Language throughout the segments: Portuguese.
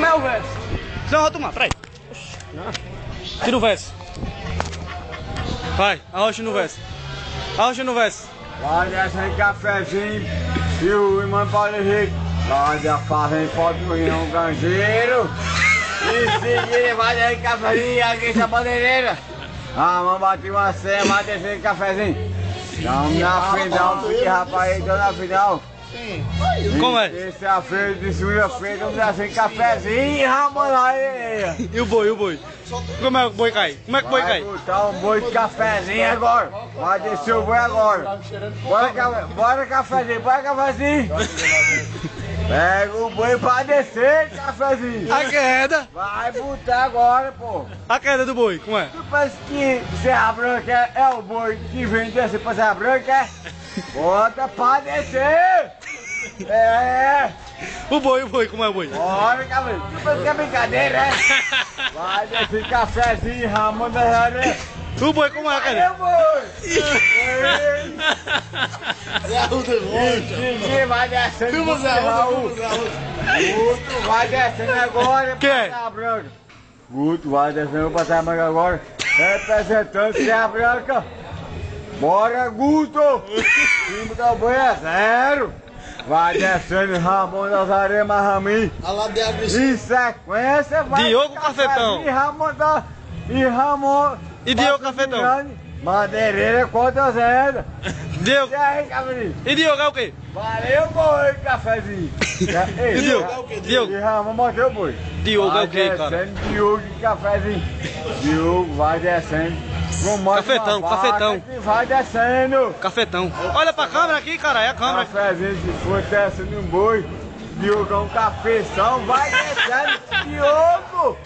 Como é o verso? Não, vou tomar, peraí. Tira o verso. Vai, arrocha no verso. Arrocha no verso. Olha esse cafezinho e o irmão Paulo Henrique. Olha, fazem foto do Rio Gangeiro. E seguir, vai aí cafezinho aqui essa bandeireira. Ah, vamos bater uma senha, vai descer esse cafezinho. Estamos na final, filho, rapaz, estamos na final. Sim. Como é? Terça-feira de segunda-feira, vamos dar sem cafezinho, rapaz, aí. E o boi, o boi? Como é que o boi cai? Como é que o boi cai? Vai botar um boi de cafezinho agora. Vai descer o boi agora. Bora cafezinho, bora cafezinho. Pega o boi pra descer, cafezinho. A queda. Vai botar agora, pô. A queda do boi, como é? Tu pensa que Serra Branca é o boi que vem descer pra Serra Branca? É? Bota pra descer. É. O boi, como é o boi? Bora, cafezinho. Tu pensa que é brincadeira, é? Vai descer cafezinho, Ramon da Jaré. O boi, como é a Cadê queda? o boi? Zé Arruda, Ninguém vai descendo. Filma Zé Arruda, Guto vai descendo agora. Quem é? Serra Branca. Guto vai descendo pra Serra Branca agora. Representante Serra Branca. Bora, Guto. Time do boi é 0. Vai descendo Ramon Nazaré Marramin. A lá de água. Em sequência vai. Diogo Cafetão. E Ramon. E Diogo Cafetão. Madeireira contra Zé. Diogo. E aí, cafezinho? E Diogo é o quê? Valeu, boi, cafezinho. Ei, E Diogo? Diogo. E Ramon bateu o boi. Diogo é o quê, Vai cara? descendo, Diogo e cafezinho. Diogo vai descendo. Com mais Cafetão, uma vaca cafetão. que vai descendo. Cafetão. Olha pra câmera aqui, cara, é a câmera. Cafezinho que for descendo um boi. Diogo é um cafeção, vai descendo. Diogo!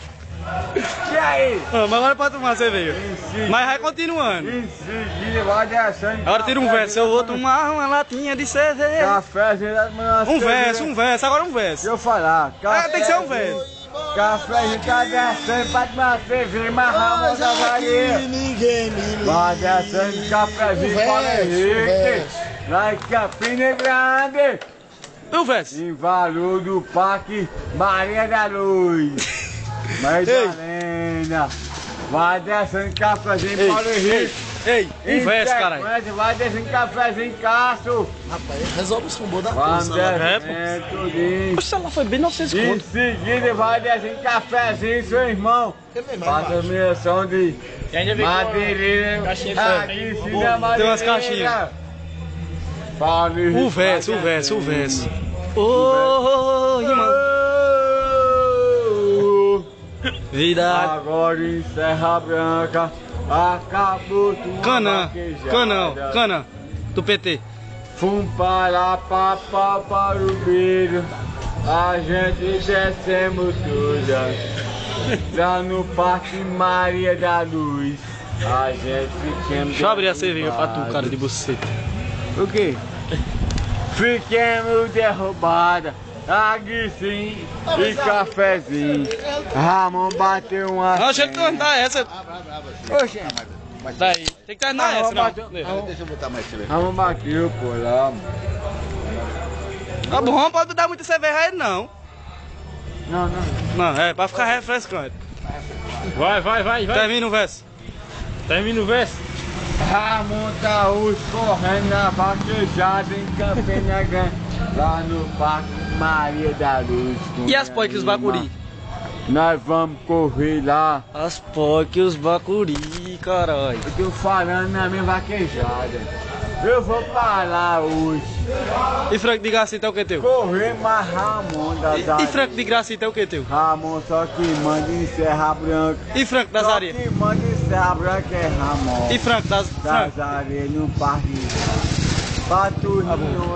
E aí? Ah, mas agora pode tomar cerveja. Em Mas vai continuando. seguida vai descendo. Agora tira um verso, eu vou tomar uma latinha de cerveja. Cafezinho da manhã. Um verso, agora um verso. Deixa eu falar. Ah, tem que ser um verso. Cafezinho tá descendo pra tomar cerveja, mas Ramon da Varia. Ninguém me Vai descendo cafezinho para Henrique. Lá em Campina Grande. Um verso. Em valor do Parque Maria da Luz. Madalena. Vai descendo cafezinho para Henrique. Ei, um verso, caralho. Vai descendo cafezinho, Cássio. Rapaz, resolve os combos da Vamos coisa. descendo tudinho. Poxa, ela foi bem 900 Em conto. seguida vai descendo cafezinho, seu irmão. Faça a missão de madeireira. Aqui em cima da madeireira. Tem umas caixinhas. Fale, O verso. Ô, irmão. Vida. Agora em Serra Branca acabou tudo. Cana. Do PT. Fum para para o beiro. A gente descemos todas. Lá no Parque Maria da Luz. A gente ficamos. Deixa eu abrir a cerveja pra tu, cara de buceta. O quê? Fiquemos derrubada. Aqui sim e cafezinho. Ramon bateu uma. Não, deixa ele terminar essa. Oxe, Daí. Tem que terminar essa, não. Deixa eu botar mais cerveja. Ramon bateu, pô, lá. Tá bom, não pode dar muita cerveja a ele, não. Não. Não, é pra ficar refrescante. Vai. Termina o verso. Ramon tá hoje correndo na vaquejada em Campina Grande. Lá no Parque Maria da Luz. E as pó que os bacuri? Nós vamos correr lá. As pó que os bacuri, caralho. Eu tô falando na minha vaquejada. Eu vou parar hoje. E frango de gracita é o que teu? Correr mais Ramon da Zaria. E frango de gracita é o que teu? Ramon só que manda em Serra Branca. E frango da Só Zaria? que manda em Serra Branca é Ramon. E frango das... Da Zaria no Parque. Patrulhinho.